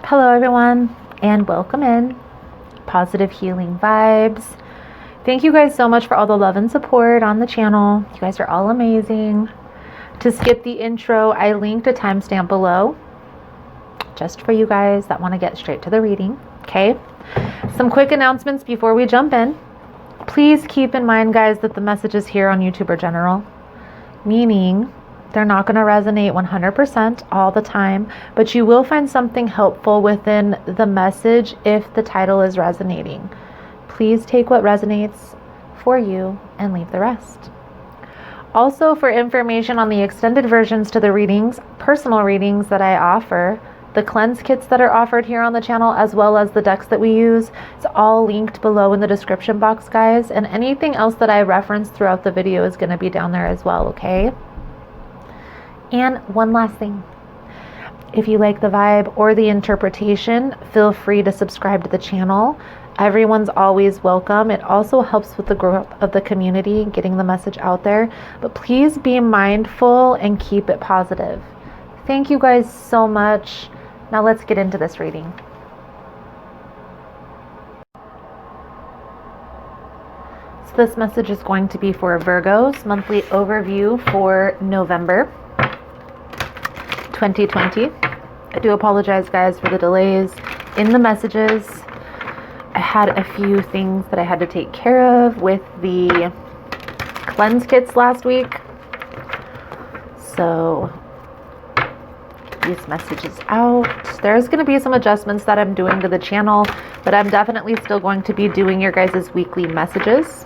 Hello everyone, and welcome in. Positive healing vibes. Thank you guys so much for all the love and support on the channel. You guys are all amazing. To skip the intro, I linked a timestamp below just for you guys that want to get straight to the reading. Okay, some quick announcements before we jump in. Please keep in mind, guys, that the messages here on YouTube are general, meaning they're not going to resonate 100% all the time, but you will find something helpful within the message if the title is resonating. Please take what resonates for you and leave the rest. Also, for information on the extended versions to the readings, personal readings that I offer, the cleanse kits that are offered here on the channel, as well as the decks that we use, it's all linked below in the description box, guys. And anything else that I reference throughout the video is going to be down there as well, okay? And one last thing. If you like the vibe or the interpretation, feel free to subscribe to the channel. Everyone's always welcome. It also helps with the growth of the community, getting the message out there. But please be mindful and keep it positive. Thank you guys so much. Now let's get into this reading. So this message is going to be for Virgo's monthly overview for November 2020. I do apologize, guys, for the delays in the messages. I had a few things that I had to take care of with the cleanse kits last week. So these messages out. There's going to be some adjustments that I'm doing to the channel, but I'm definitely still going to be doing your guys' weekly messages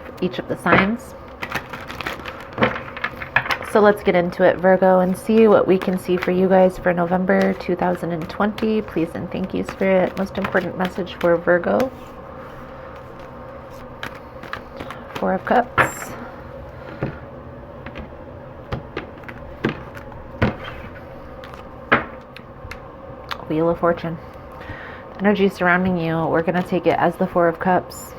for each of the signs. So let's get into it, Virgo, and see what we can see for you guys for November 2020. Please and thank you, Spirit. Most important message for Virgo. Four of Cups. Wheel of Fortune. Energy surrounding you, we're going to take it as the Four of Cups.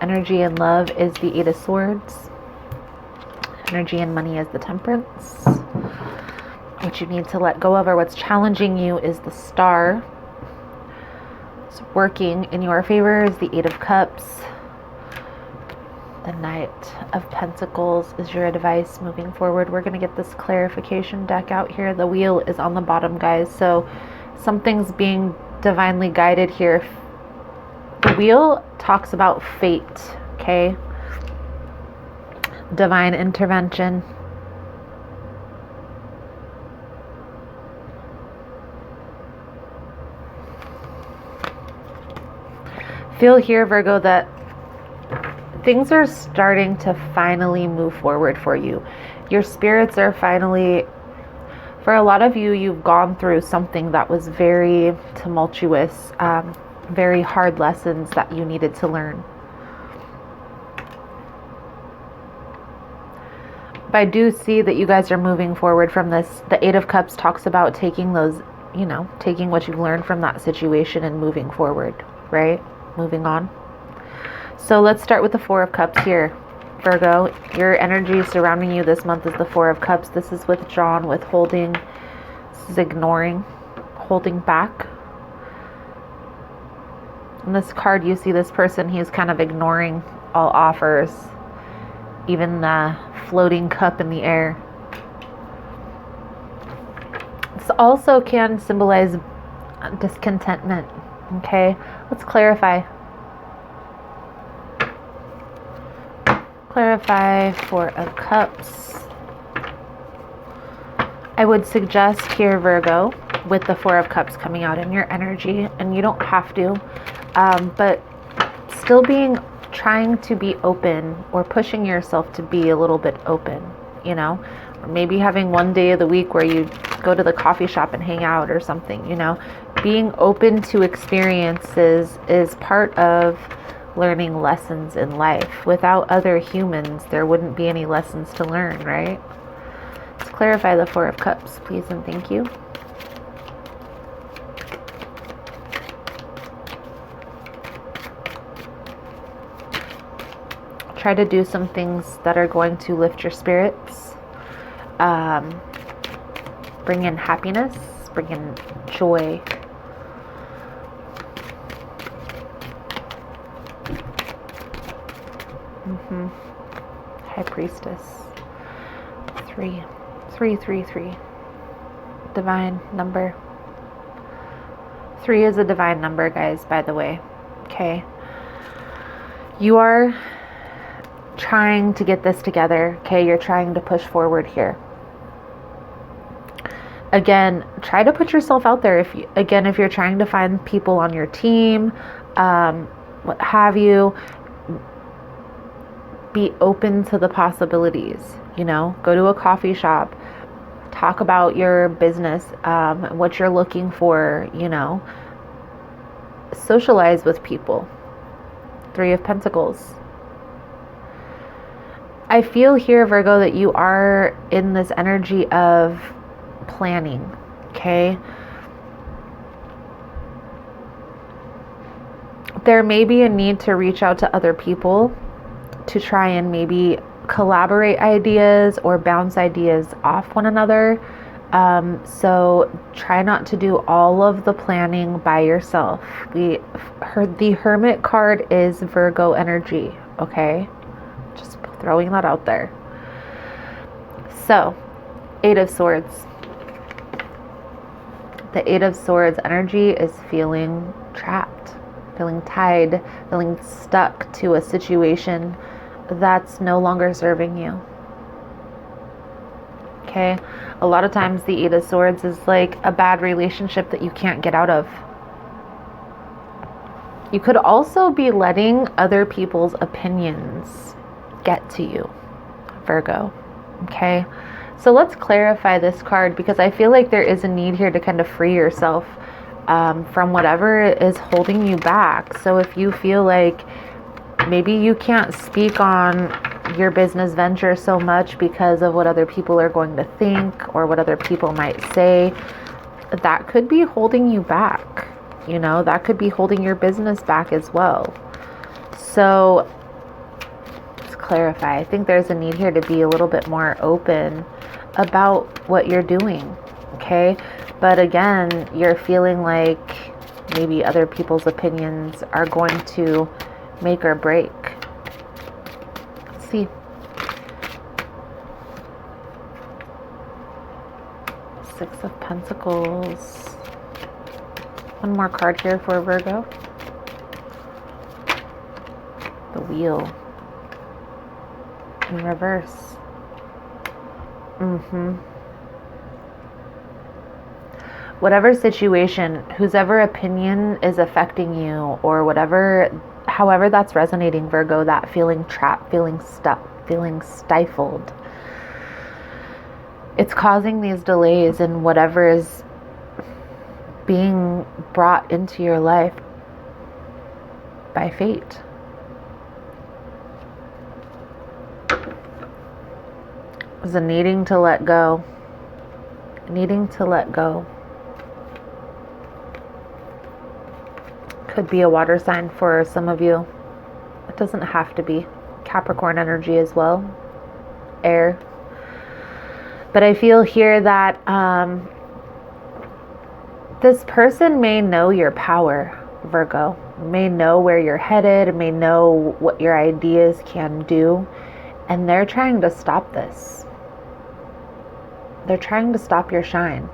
Energy and love is the Eight of Swords. Energy and money is the Temperance. What you need to let go of or what's challenging you is the Star. What's working in your favor is the Eight of Cups. The Knight of Pentacles is your advice moving forward. We're going to get this clarification deck out here. The wheel is on the bottom, guys, so something's being divinely guided here. The wheel talks about fate, okay? Divine intervention. Feel here, Virgo, that things are starting to finally move forward for you. Your spirits are finally, for a lot of you, you've gone through something that was very tumultuous, very hard lessons that you needed to learn. But I do see that you guys are moving forward from this. The Eight of Cups talks about taking those, taking what you've learned from that situation and moving forward, right? Moving on. So let's start with the Four of Cups here, Virgo. Your energy surrounding you this month is the Four of Cups. This is withdrawn, withholding. This is ignoring, holding back. In this card, you see this person, he's kind of ignoring all offers, even the floating cup in the air. This also can symbolize discontentment. Okay, let's clarify. Clarify Four of Cups. I would suggest here, Virgo, with the Four of Cups coming out in your energy, and you don't have to, but still trying to be open or pushing yourself to be a little bit open, or maybe having one day of the week where you go to the coffee shop and hang out or something, being open to experiences is part of learning lessons in life. Without other humans, there wouldn't be any lessons to learn, right? Let's clarify the Four of Cups, please and thank you. Try to do some things that are going to lift your spirits, bring in happiness, bring in joy, High Priestess. 3. 3, 3, 3. Divine number. 3 is a divine number, guys, by the way. Okay. You are trying to get this together. Okay. You're trying to push forward here. Again, try to put yourself out there. If you're trying to find people on your team, what have you, be open to the possibilities. Go to a coffee shop, talk about your business, what you're looking for, socialize with people. 3 of Pentacles. I feel here, Virgo, that you are in this energy of planning, okay? There may be a need to reach out to other people to try and maybe collaborate ideas or bounce ideas off one another. So try not to do all of the planning by yourself. The Hermit card is Virgo energy, okay? Just throwing that out there. So, 8 of Swords. The 8 of Swords energy is feeling trapped, feeling tied, feeling stuck to a situation that's no longer serving you. Okay? A lot of times the 8 of Swords is like a bad relationship that you can't get out of. You could also be letting other people's opinions get to you, Virgo. Okay? So let's clarify this card, because I feel like there is a need here to kind of free yourself from whatever is holding you back. So if you feel like maybe you can't speak on your business venture so much because of what other people are going to think or what other people might say, that could be holding you back. That could be holding your business back as well. So let's clarify. I think there's a need here to be a little bit more open about what you're doing, okay? But again, you're feeling like maybe other people's opinions are going to make or break. Let's see. 6 of Pentacles. One more card here for Virgo. The Wheel. In reverse. Whatever situation, whosever opinion is affecting you, or however that's resonating, Virgo, that feeling trapped, feeling stuck, feeling stifled, it's causing these delays in whatever is being brought into your life by fate. Is a needing to let go. Needing to let go. Could be a water sign for some of you. It doesn't have to be. Capricorn energy as well. Air. But I feel here that this person may know your power, Virgo. May know where you're headed, may know what your ideas can do, and they're trying to stop this. They're trying to stop your shine.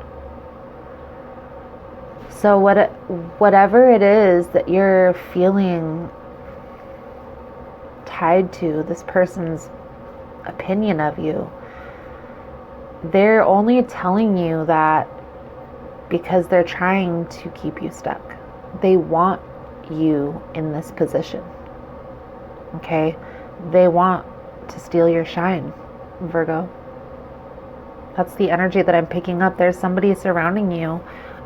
So whatever it is that you're feeling tied to, this person's opinion of you, they're only telling you that because they're trying to keep you stuck. They want you in this position. Okay? They want to steal your shine, Virgo. That's the energy that I'm picking up. There's somebody surrounding you.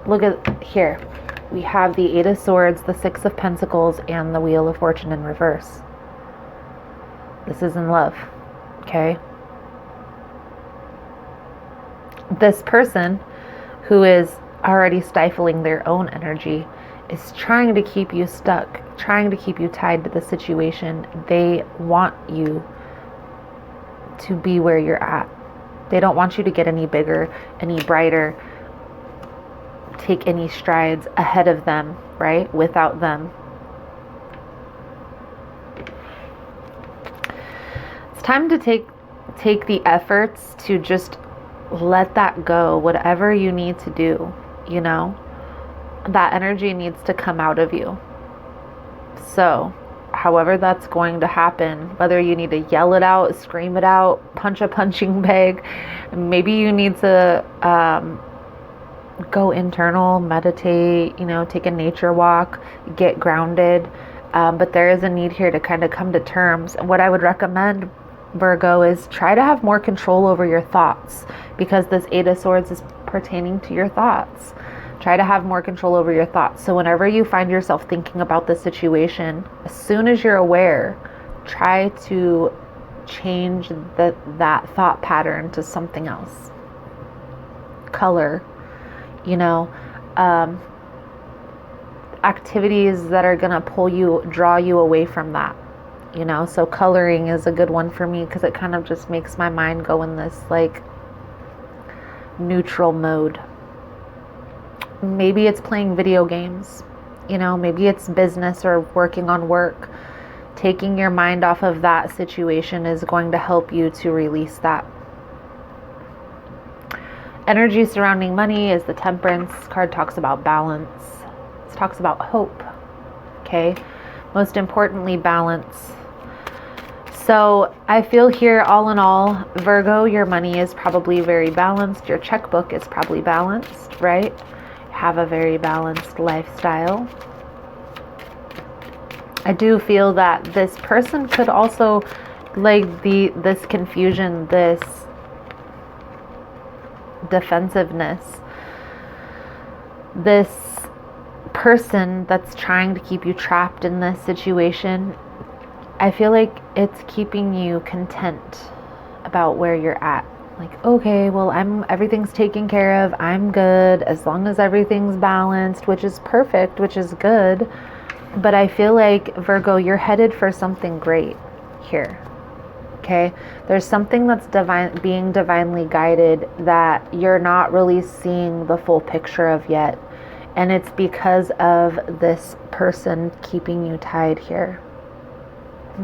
Look at here. We have the 8 of Swords, the 6 of Pentacles, and the Wheel of Fortune in reverse. This is in love. Okay? This person who is already stifling their own energy is trying to keep you stuck, trying to keep you tied to the situation. They want you to be where you're at. They don't want you to get any bigger, any brighter, take any strides ahead of them, right? Without them. time to take the efforts to just let that go, whatever you need to do, you know? That energy needs to come out of you. So, however that's going to happen, whether you need to yell it out, scream it out, punch a punching bag, maybe you need to go internal, meditate, you know, take a nature walk, get grounded. But there is a need here to kind of come to terms. And what I would recommend, Virgo, is try to have more control over your thoughts, because this Eight of Swords is pertaining to your thoughts. Try to have more control over your thoughts. So whenever you find yourself thinking about the situation, as soon as you're aware, try to change that thought pattern to something else. Color, you know, activities that are going to draw you away from that, you know. So coloring is a good one for me, because it kind of just makes my mind go in this like neutral mode. Maybe it's playing video games, you know, maybe it's business or working on work. Taking your mind off of that situation is going to help you to release that. Energy surrounding money is the Temperance card. Talks about balance. It talks about hope. Okay. Most importantly, balance. So I feel here, all in all, Virgo, your money is probably very balanced. Your checkbook is probably balanced, right? Have a very balanced lifestyle. I do feel that this person could also, like, this confusion, this defensiveness, this person that's trying to keep you trapped in this situation, I feel like it's keeping you content about where you're at. Like, okay, well, everything's taken care of. I'm good as long as everything's balanced, which is perfect, which is good. But I feel like, Virgo, you're headed for something great here. Okay? There's something that's being divinely guided that you're not really seeing the full picture of yet. And it's because of this person keeping you tied here.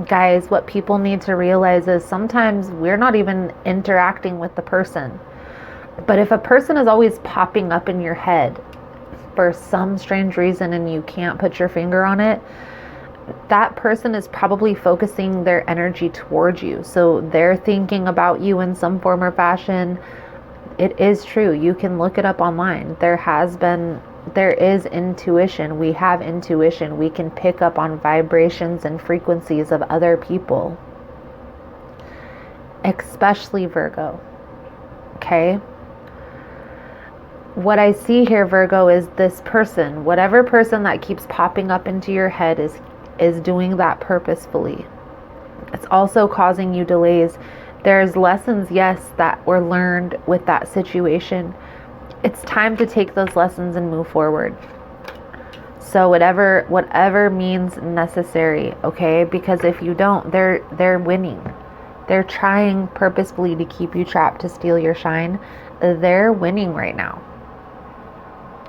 Guys, what people need to realize is sometimes we're not even interacting with the person. But if a person is always popping up in your head for some strange reason and you can't put your finger on it, that person is probably focusing their energy towards you. So they're thinking about you in some form or fashion. It is true. You can look it up online. There is intuition. We have intuition. We can pick up on vibrations and frequencies of other people. Especially Virgo. Okay? What I see here, Virgo, is this person, whatever person that keeps popping up into your head is doing that purposefully. It's also causing you delays. There's lessons, yes, that were learned with that situation. It's time to take those lessons and move forward. So whatever means necessary, okay? Because if you don't, they're winning. They're trying purposefully to keep you trapped, to steal your shine. They're winning right now.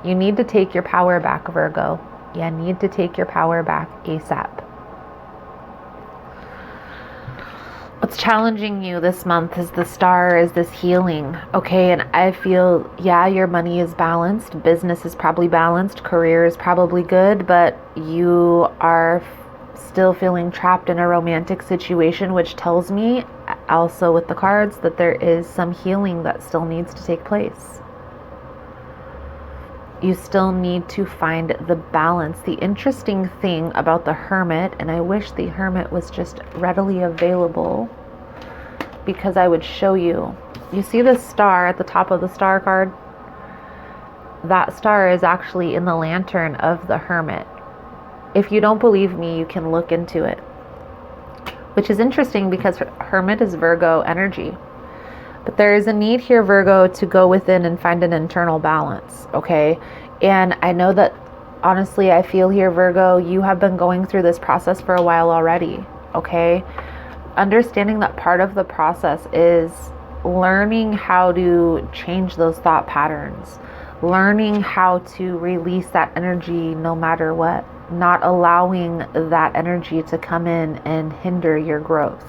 You need to take your power back, Virgo. You need to take your power back ASAP. What's challenging you this month is the Star, is this healing. Okay, and I feel, yeah, your money is balanced. Business is probably balanced. Career is probably good, but you are still feeling trapped in a romantic situation, which tells me also with the cards that there is some healing that still needs to take place. You still need to find the balance. The interesting thing about the Hermit, and I wish the Hermit was just readily available because I would show you. You see the star at the top of the Star card? That star is actually in the lantern of the Hermit. If you don't believe me, you can look into it. Which is interesting because Hermit is Virgo energy. But there is a need here, Virgo, to go within and find an internal balance, okay? And I know that, honestly, I feel here, Virgo, you have been going through this process for a while already, okay? Understanding that part of the process is learning how to change those thought patterns, learning how to release that energy no matter what, not allowing that energy to come in and hinder your growth.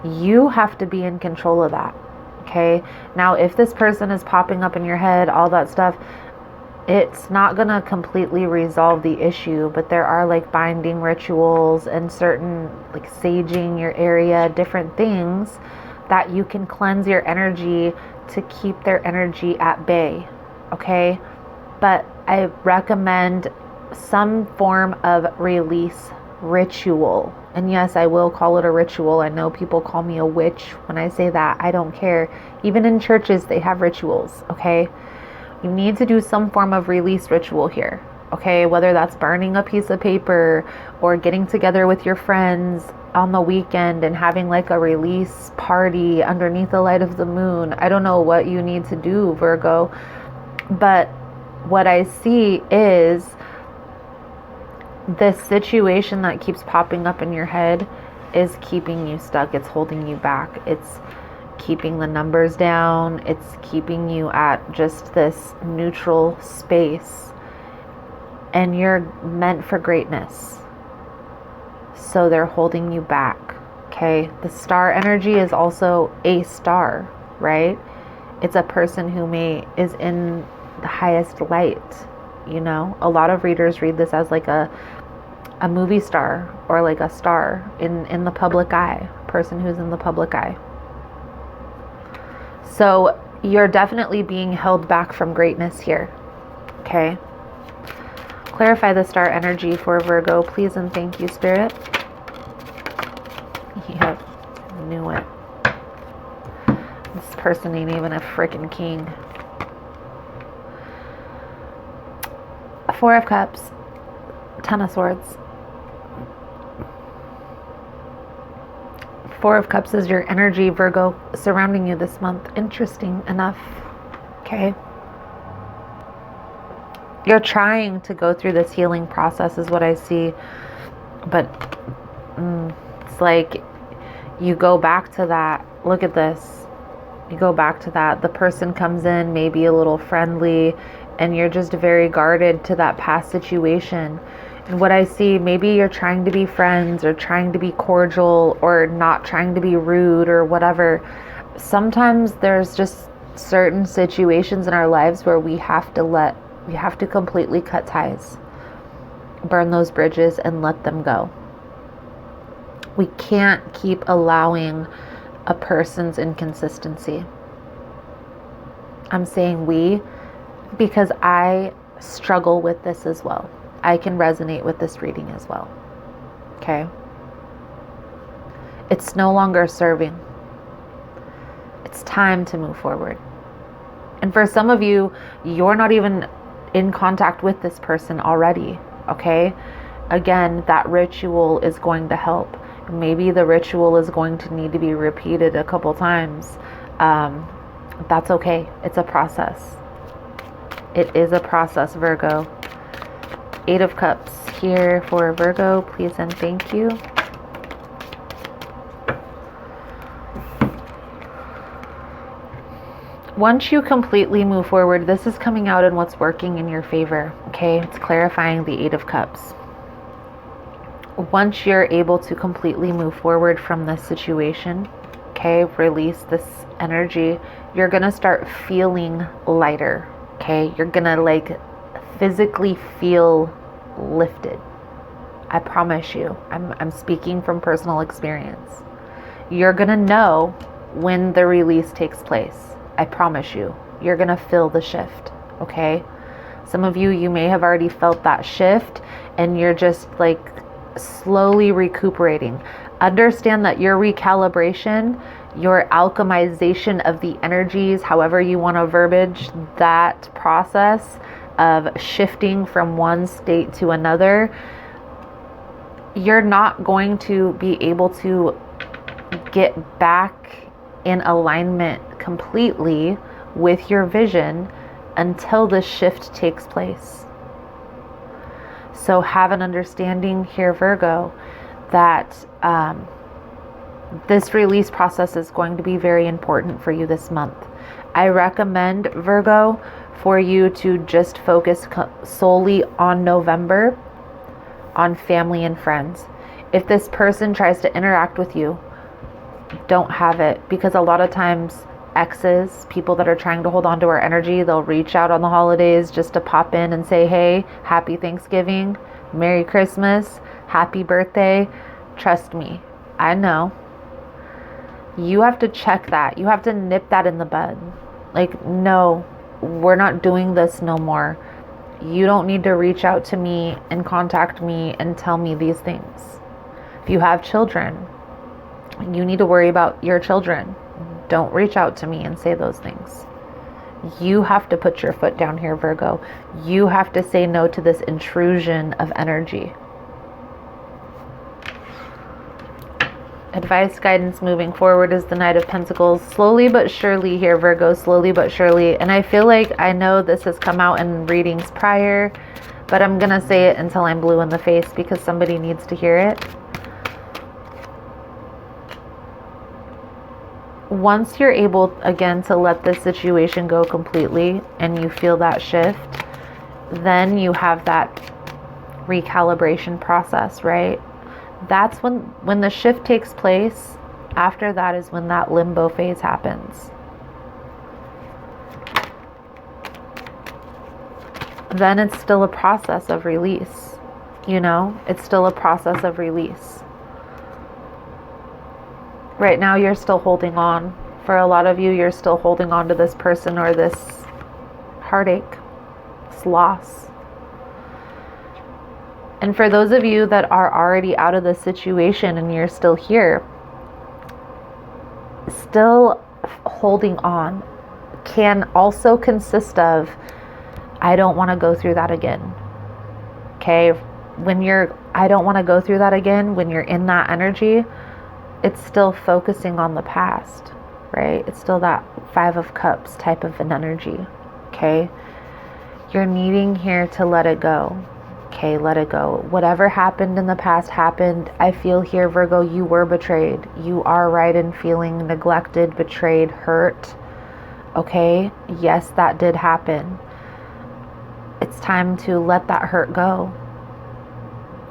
You have to be in control of that. Okay. Now, if this person is popping up in your head, all that stuff, it's not going to completely resolve the issue, but there are like binding rituals and certain like saging your area, different things that you can cleanse your energy to keep their energy at bay. Okay. But I recommend some form of release ritual. And yes, I will call it a ritual. I know people call me a witch when I say that. I don't care. Even in churches, they have rituals. Okay. You need to do some form of release ritual here. Okay. Whether that's burning a piece of paper or getting together with your friends on the weekend and having like a release party underneath the light of the moon. I don't know what you need to do, Virgo. But what I see is this situation that keeps popping up in your head is keeping you stuck. It's holding you back. It's keeping the numbers down. It's keeping you at just this neutral space. And you're meant for greatness. So they're holding you back. Okay. The star energy is also a star, right? It's a person who is in the highest light. You know, a lot of readers read this as like a movie star or like a star in the public eye, person who's in the public eye. So you're definitely being held back from greatness here. Okay. Clarify the star energy for Virgo, please, and thank you, Spirit. Yep, knew it. This person ain't even a freaking king. Four of Cups, Ten of Swords. Four of Cups is your energy, Virgo, surrounding you this month. Interesting enough. Okay. You're trying to go through this healing process is what I see. But it's like you go back to that. Look at this. You go back to that. The person comes in maybe a little friendly and you're just very guarded to that past situation. And what I see, maybe you're trying to be friends or trying to be cordial or not trying to be rude or whatever. Sometimes there's just certain situations in our lives where we have to completely cut ties, burn those bridges and let them go. We can't keep allowing a person's inconsistency. I'm saying we, because I struggle with this as well. I can resonate with this reading as well. Okay. It's no longer serving. It's time to move forward. And for some of you, you're not even in contact with this person already. Okay. Again, that ritual is going to help. Maybe the ritual is going to need to be repeated a couple times. That's okay. It's a process. It is a process, Virgo. Eight of Cups here for Virgo, please and thank you. Once you completely move forward, this is coming out in what's working in your favor, okay? It's clarifying the Eight of Cups. Once you're able to completely move forward from this situation, okay, release this energy, you're going to start feeling lighter, okay? You're going to like physically feel lifted. I promise you. I'm speaking from personal experience. You're going to know when the release takes place. I promise you. You're going to feel the shift, okay? Some of you may have already felt that shift and you're just like slowly recuperating. Understand that your recalibration, your alchemization of the energies, however you want to verbiage that process of shifting from one state to another, you're not going to be able to get back in alignment completely with your vision until the shift takes place. So have an understanding here, Virgo, that this release process is going to be very important for you this month. I recommend, Virgo, for you to just focus solely on November, on family and friends. If this person tries to interact with you, don't have it, because a lot of times exes, people that are trying to hold on to our energy, they'll reach out on the holidays just to pop in and say, hey, happy Thanksgiving, Merry Christmas, happy birthday. Trust me, I know. You have to check that. You have to nip that in the bud. Like, no, we're not doing this no more. You don't need to reach out to me and contact me and tell me these things. If you have children, you need to worry about your children. Don't reach out to me and say those things. You have to put your foot down here, Virgo. You have to say no to this intrusion of energy. Advice, guidance moving forward is the Knight of Pentacles. Slowly but surely here, Virgo, slowly but surely. And I feel like I know this has come out in readings prior, but I'm going to say it until I'm blue in the face because somebody needs to hear it. Once you're able, again, to let this situation go completely and you feel that shift, then you have that recalibration process, right? That's when the shift takes place. After that is when that limbo phase happens. Then it's still a process of release. You know, it's still a process of release. Right now, you're still holding on. For a lot of you, you're still holding on to this person or this heartache, this loss. And for those of you that are already out of the situation and you're still here, still holding on can also consist of, I don't want to go through that again. Okay? When I don't want to go through that again, when you're in that energy, it's still focusing on the past, right? It's still that Five of Cups type of an energy, okay? You're needing here to let it go. Okay, let it go. Whatever happened in the past happened. I feel here, Virgo, you were betrayed. You are right in feeling neglected, betrayed, hurt. Okay, yes, that did happen. It's time to let that hurt go.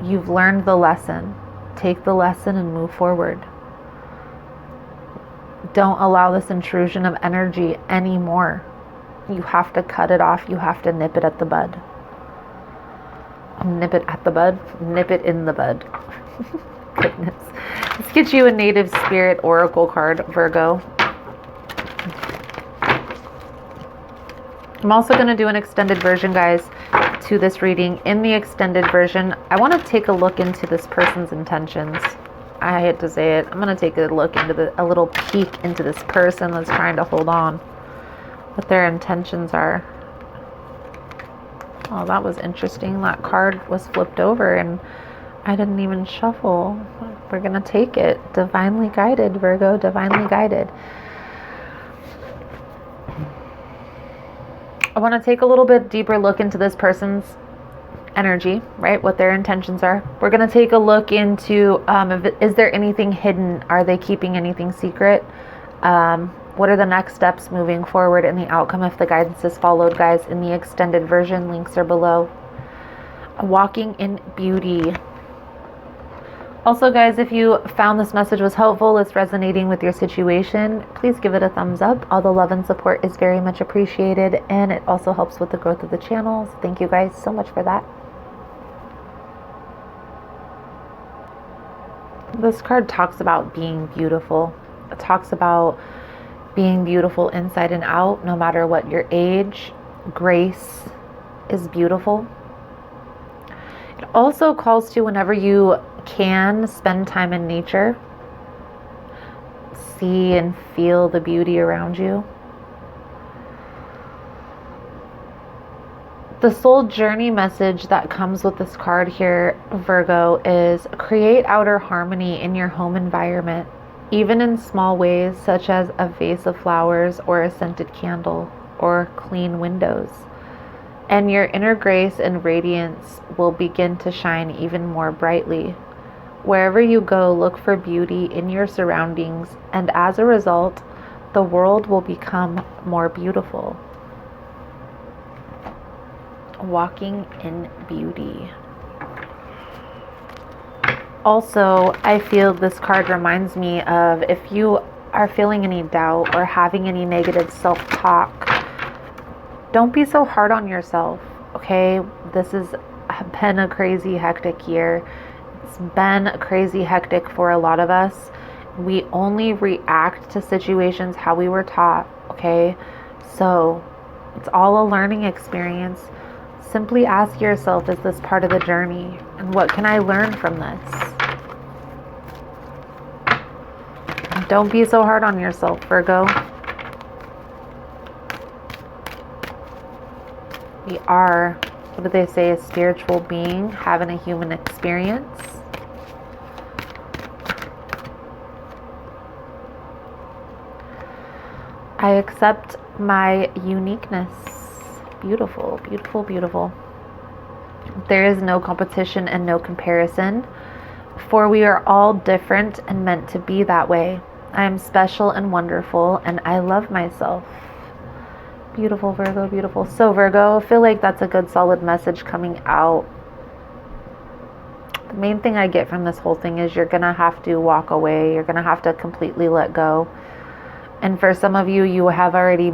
You've learned the lesson. Take the lesson and move forward. Don't allow this intrusion of energy anymore. You have to cut it off. You have to nip it at the bud. Nip it at the bud. Nip it in the bud. Goodness. Let's get you a Native Spirit Oracle card, Virgo. I'm also going to do an extended version, guys, to this reading. In the extended version, I want to take a look into this person's intentions. I hate to say it. I'm going to take a look into a little peek into this person that's trying to hold on. What their intentions are. Oh, that was interesting. That card was flipped over and I didn't even shuffle. We're going to take it. Divinely guided, Virgo. Divinely guided. I want to take a little bit deeper look into this person's energy, right? What their intentions are. We're going to take a look into, is there anything hidden? Are they keeping anything secret? What are the next steps moving forward in the outcome if the guidance is followed, guys? In the extended version, links are below. Walking in beauty. Also, guys, if you found this message was helpful, it's resonating with your situation, please give it a thumbs up. All the love and support is very much appreciated, and it also helps with the growth of the channel. So thank you guys so much for that. This card talks about being beautiful. It talks about being beautiful inside and out, no matter what your age. Grace is beautiful. It also calls to, whenever you can, spend time in nature. See and feel the beauty around you. The soul journey message that comes with this card here, Virgo, is create outer harmony in your home environment, even in small ways such as a vase of flowers or a scented candle or clean windows. And your inner grace and radiance will begin to shine even more brightly. Wherever you go, look for beauty in your surroundings, and as a result, the world will become more beautiful. Walking in beauty. Also, I feel this card reminds me of if you are feeling any doubt or having any negative self-talk, don't be so hard on yourself, okay? This has been a crazy, hectic year. It's been crazy, hectic for a lot of us. We only react to situations how we were taught, okay? So it's all a learning experience. Simply ask yourself, is this part of the journey? And what can I learn from this? Don't be so hard on yourself, Virgo. We are, what do they say, a spiritual being having a human experience. I accept my uniqueness. Beautiful, beautiful, beautiful. There is no competition and no comparison, for we are all different and meant to be that way. I am special and wonderful, and I love myself. Beautiful, Virgo, beautiful. So, Virgo, I feel like that's a good solid message coming out. The main thing I get from this whole thing is you're going to have to walk away. You're going to have to completely let go. And for some of you, you have already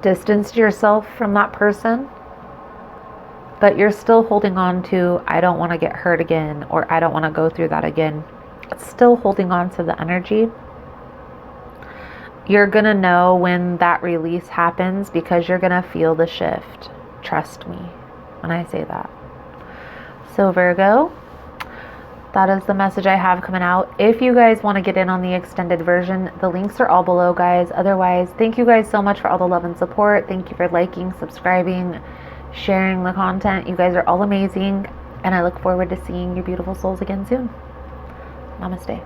distanced yourself from that person, but you're still holding on to, I don't want to get hurt again, or I don't want to go through that again. It's still holding on to the energy. You're going to know when that release happens because you're going to feel the shift. Trust me when I say that. So Virgo, that is the message I have coming out. If you guys want to get in on the extended version, the links are all below, guys. Otherwise, thank you guys so much for all the love and support. Thank you for liking, subscribing, sharing the content. You guys are all amazing, and I look forward to seeing your beautiful souls again soon. Namaste.